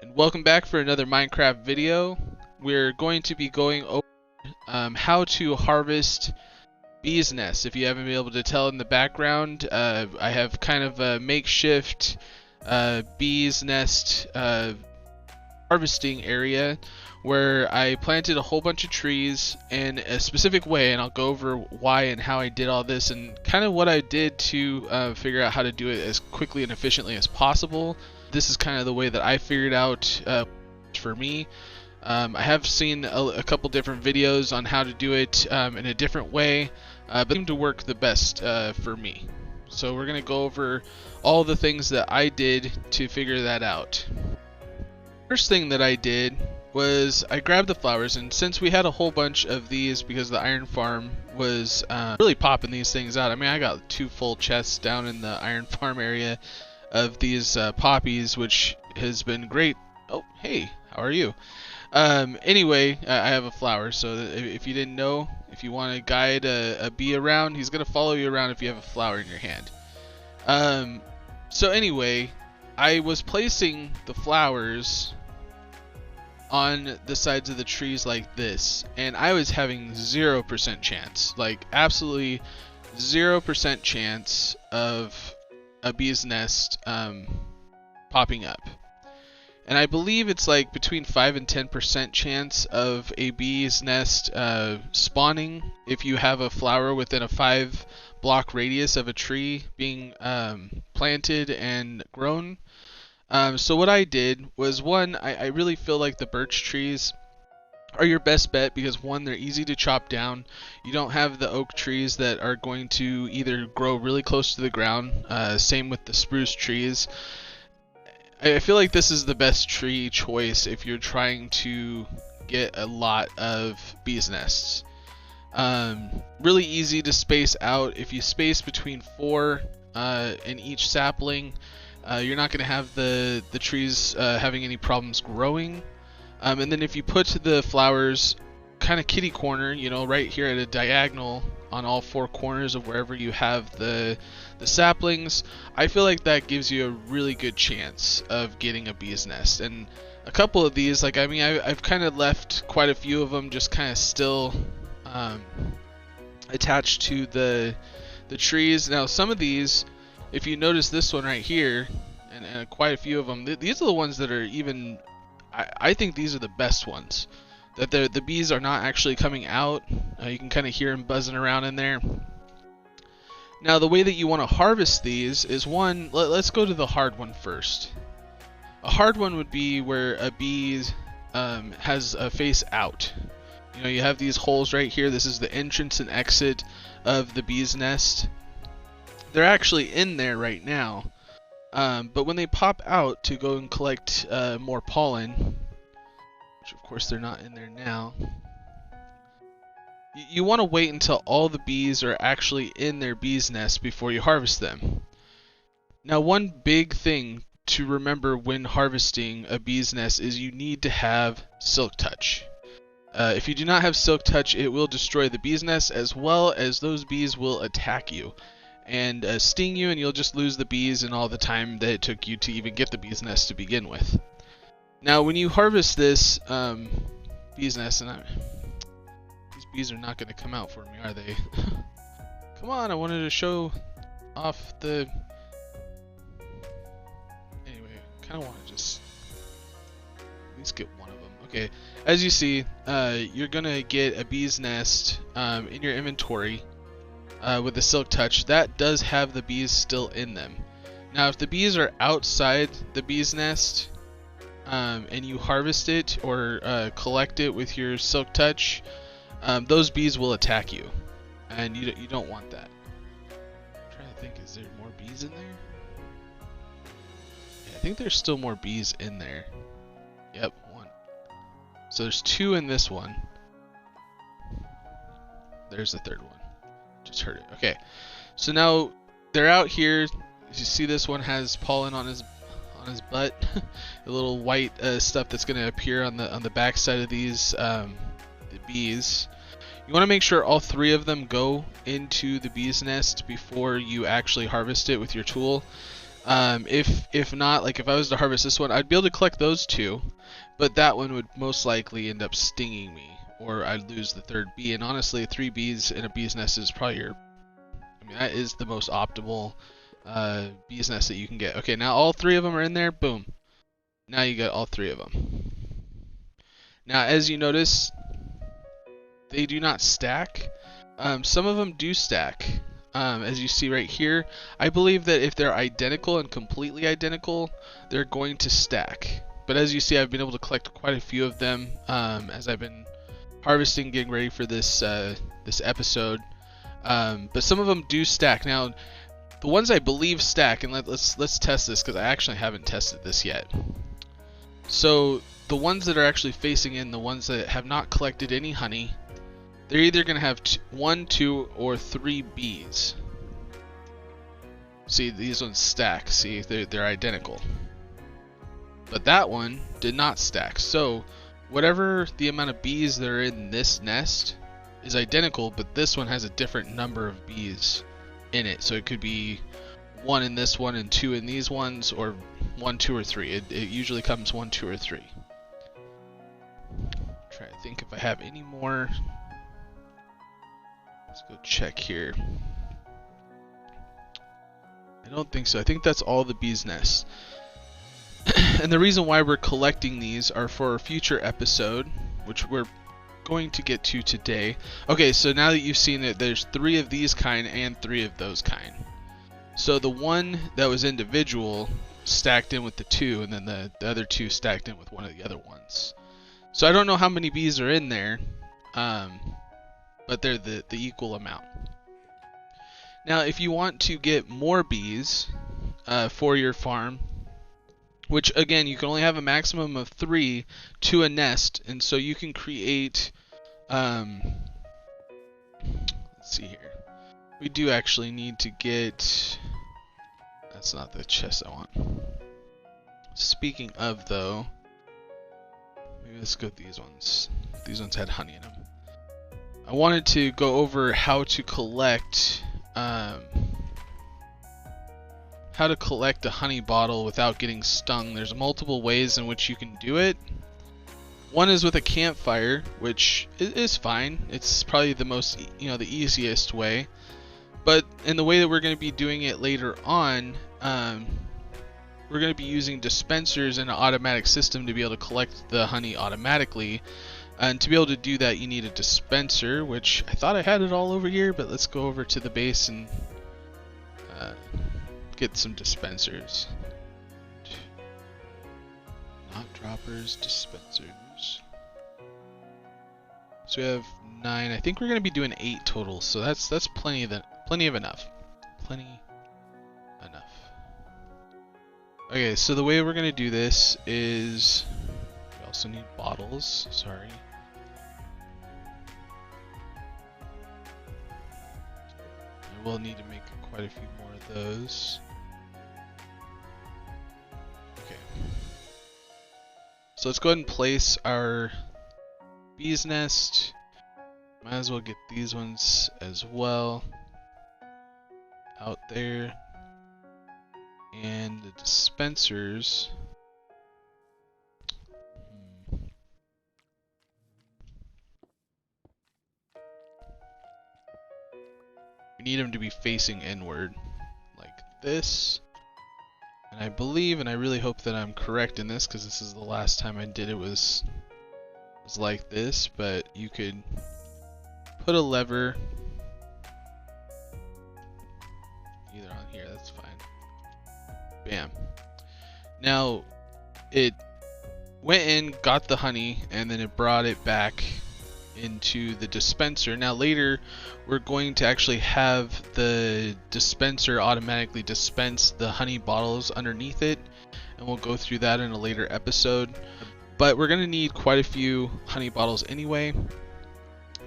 And welcome back for another Minecraft video. We're going to be going over how to harvest bees nests. If you haven't been able to tell in the background, I have kind of a makeshift bees nest harvesting area where I planted a whole bunch of trees in a specific way, and I'll go over why and how I did all this and kind of what I did to figure out how to do it as quickly and efficiently as possible. This is kind of the way that I figured out for me. I have seen a couple different videos on how to do it in a different way, but it seemed to work the best for me. So we're going to go over all the things that I did to figure that out. First thing that I did was I grabbed the flowers, and since we had a whole bunch of these because the iron farm was really popping these things out. I mean, I got 2 full chests down in the iron farm area of these poppies, which has been great. Oh, hey, how are you? Anyway, I have a flower, so if you didn't know, if you want to guide a bee around, he's going to follow you around if you have a flower in your hand. So anyway, I was placing the flowers on the sides of the trees like this, and I was having 0% chance, like absolutely 0% chance of a bee's nest popping up. And I believe it's like between 5 and 10% chance of a bee's nest spawning if you have a flower within a 5 block radius of a tree being planted and grown. So what I did was, one, I really feel like the birch trees are your best bet because, one, they're easy to chop down. You don't have the oak trees that are going to either grow really close to the ground. Same with the spruce trees. I feel like this is the best tree choice if you're trying to get a lot of bees nests. Really easy to space out. If you space between 4 in each sapling, you're not going to have the trees having any problems growing. And then if you put the flowers kind of kitty corner, you know, right here at a diagonal on all 4 corners of wherever you have the saplings, I feel like that gives you a really good chance of getting a bee's nest. And a couple of these, like, I mean, I've kind of left quite a few of them just kind of still attached to the trees. Now, some of these, if you notice this one right here, and quite a few of them, these are the ones that are even, I think these are the best ones. That the bees are not actually coming out. You can kind of hear them buzzing around in there. Now, the way that you want to harvest these is, one, let's go to the hard one first. A hard one would be where a bee has a face out. You know, you have these holes right here. This is the entrance and exit of the bee's nest. They're actually in there right now. But when they pop out to go and collect more pollen, which of course they're not in there now, you want to wait until all the bees are actually in their bee's nest before you harvest them. Now, one big thing to remember when harvesting a bee's nest is you need to have silk touch. If you do not have silk touch, it will destroy the bee's nest, as well as those bees will attack you and sting you, and you'll just lose the bees and all the time that it took you to even get the bee's nest to begin with. Now, when you harvest this bee's nest, and these bees are not going to come out for me, are they? Come on, I wanted to show off the... Anyway, I kind of want to just at least get one of them. Okay, as you see, you're going to get a bee's nest in your inventory with the silk touch. That does have the bees still in them. Now, if the bees are outside the bee's nest and you harvest it or collect it with your silk touch, those bees will attack you, and you don't want that. I'm trying to think, is there more bees in there? Yeah, I think there's still more bees in there. Yep, 1. So there's 2 in this one. There's the 3rd one. Just heard it. Okay, so now they're out here. As you see, this one has pollen on his butt. The little white stuff that's going to appear on the back side of these the bees. You want to make sure all 3 of them go into the bee's nest before you actually harvest it with your tool. If not, like if I was to harvest this one, I'd be able to collect those two, but that one would most likely end up stinging me, or I'd lose the third bee. And honestly, 3 bees in a bee's nest is probably I mean, that is the most optimal bee's nest that you can get. Okay, now all 3 of them are in there. Boom. Now you got all 3 of them. Now, as you notice, they do not stack. Some of them do stack. As you see right here, I believe that if they're identical and completely identical, they're going to stack. But as you see, I've been able to collect quite a few of them as I've been harvesting, getting ready for this this episode. But some of them do stack. Now, the ones I believe stack, and let's test this because I actually haven't tested this yet. So the ones that are actually facing in, the ones that have not collected any honey, they're either going to have 1, 2, or 3 bees. See, these ones stack. See, they're identical. But that one did not stack. So whatever the amount of bees that are in this nest is identical, but this one has a different number of bees in it. So it could be 1 in this one and 2 in these ones, or 1, 2, or 3. It usually comes 1, 2, or 3. Try to think if I have any more. Let's go check here. I don't think so. I think that's all the bees' nests. And the reason why we're collecting these are for a future episode, which we're going to get to today. Okay, so now that you've seen it, there's 3 of these kind and 3 of those kind. So the one that was individual stacked in with the 2, and then the other 2 stacked in with one of the other ones. So I don't know how many bees are in there, but they're the equal amount. Now, if you want to get more bees for your farm, which again, you can only have a maximum of 3 to a nest, and so you can create, let's see here. We do actually need to get, that's not the chest I want. Speaking of though, maybe let's go with these ones. These ones had honey in them. I wanted to go over how to collect a honey bottle without getting stung. There's multiple ways in which you can do it. One is with a campfire, which is fine. It's probably the most, the easiest way. But in the way that we're going to be doing it later on, we're going to be using dispensers in an automatic system to be able to collect the honey automatically. And to be able to do that, you need a dispenser, which I thought I had it all over here, but let's go over to the base and get some dispensers. Not droppers, dispensers. So we have 9. I think we're going to be doing 8 total, so that's plenty of enough. Plenty enough. Okay, so the way we're going to do this is we also need bottles. Sorry. We'll need to make quite a few more of those. Okay. So let's go ahead and place our bee's nest. Might as well get these ones as well out there. And the dispensers. We need them to be facing inward, like this. And I believe, and I really hope that I'm correct in this, because this is the last time I did it was like this, but you could put a lever either on here, that's fine. Bam. Now, it went in, got the honey, and then it brought it back into the dispenser. Now later we're going to actually have the dispenser automatically dispense the honey bottles underneath it, and we'll go through that in a later episode. But we're going to need quite a few honey bottles anyway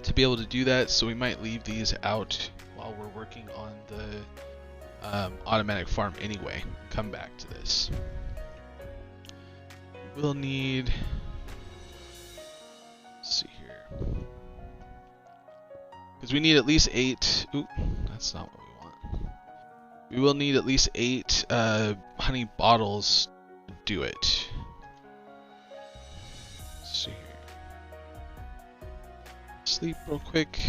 to be able to do that, so we might leave these out while we're working on the automatic farm anyway. Come back to this. We'll need, let's see here, because we need at least 8. Ooh, that's not what we want. We will need at least 8 honey bottles to do it. Let's see here. Sleep real quick.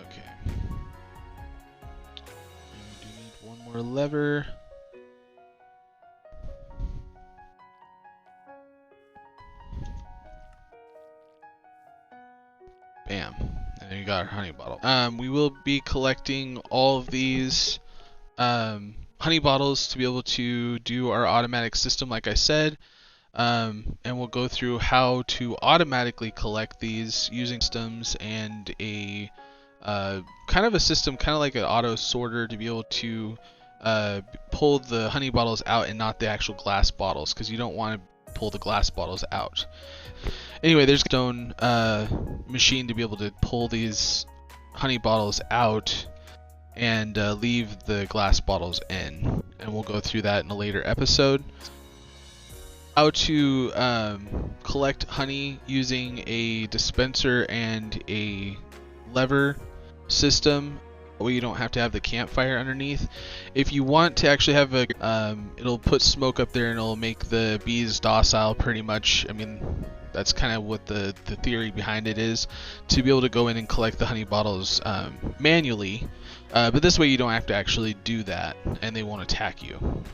Okay. And we do need one more lever. Bam. And then you got our honey bottle. We will be collecting all of these honey bottles to be able to do our automatic system, like I said. And we'll go through how to automatically collect these using systems and a kind of a system, kind of like an auto sorter, to be able to pull the honey bottles out and not the actual glass bottles, because you don't want to pull the glass bottles out. Anyway, there's a stone machine to be able to pull these honey bottles out and leave the glass bottles in, and we'll go through that in a later episode. How to collect honey using a dispenser and a lever system, where you don't have to have the campfire underneath. If you want to actually have a, it'll put smoke up there and it'll make the bees docile pretty much. I mean, that's kind of what the theory behind it is, to be able to go in and collect the honey bottles manually. But this way you don't have to actually do that, and they won't attack you.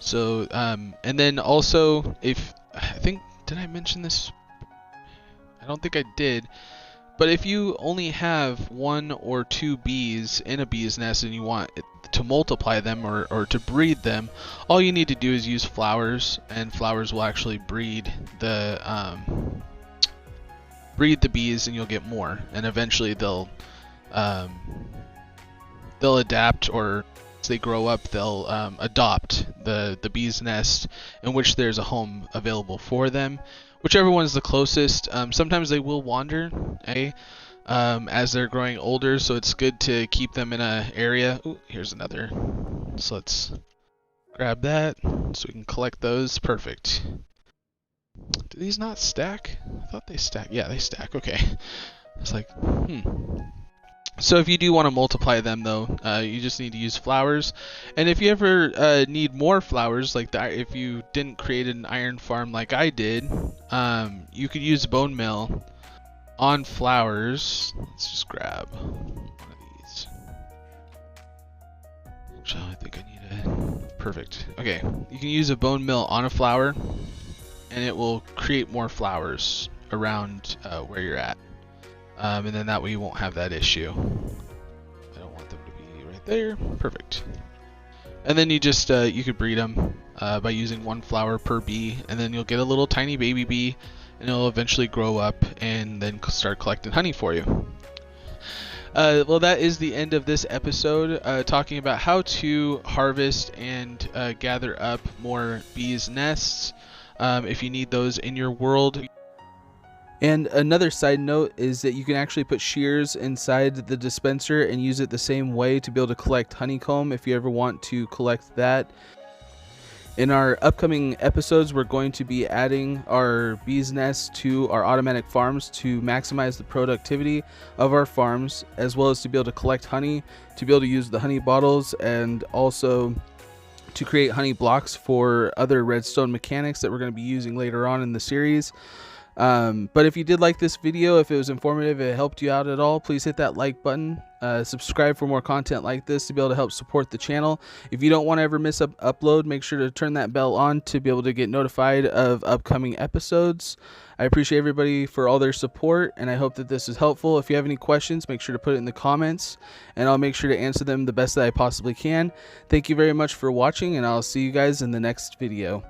So, and then also, if, I think, did I mention this? I don't think I did. But if you only have 1 or 2 bees in a bee's nest and you want to multiply them or to breed them, all you need to do is use flowers, and flowers will actually breed the bees, and you'll get more. And eventually they'll adapt, or as they grow up, they'll adopt the bee's nest in which there's a home available for them. Whichever one's the closest. Sometimes they will wander, as they're growing older, so it's good to keep them in an area. Ooh, here's another. So let's grab that so we can collect those. Perfect. Do these not stack? I thought they stack. Yeah, they stack. Okay. It's like, So if you do want to multiply them, though, you just need to use flowers. And if you ever need more flowers, like if you didn't create an iron farm like I did, you could use bone meal on flowers. Let's just grab one of these. Actually, I think I need a... Perfect. Okay, you can use a bone meal on a flower, and it will create more flowers around where you're at. And then that way you won't have that issue. I don't want them to be right there. Perfect. And then you just you could breed them by using 1 flower per bee, and then you'll get a little tiny baby bee, and it'll eventually grow up and then start collecting honey for you. Well, that is the end of this episode, talking about how to harvest and gather up more bees' nests. If you need those in your world. And another side note is that you can actually put shears inside the dispenser and use it the same way to be able to collect honeycomb if you ever want to collect that. In our upcoming episodes, we're going to be adding our bees' nests to our automatic farms to maximize the productivity of our farms, as well as to be able to collect honey, to be able to use the honey bottles, and also to create honey blocks for other redstone mechanics that we're going to be using later on in the series. But if you did like this video, if it was informative, if it helped you out at all, please hit that like button, subscribe for more content like this to be able to help support the channel. If you don't want to ever miss an upload, make sure to turn that bell on to be able to get notified of upcoming episodes. I appreciate everybody for all their support, and I hope that this is helpful. If you have any questions, make sure to put it in the comments, and I'll make sure to answer them the best that I possibly can. Thank you very much for watching, and I'll see you guys in the next video.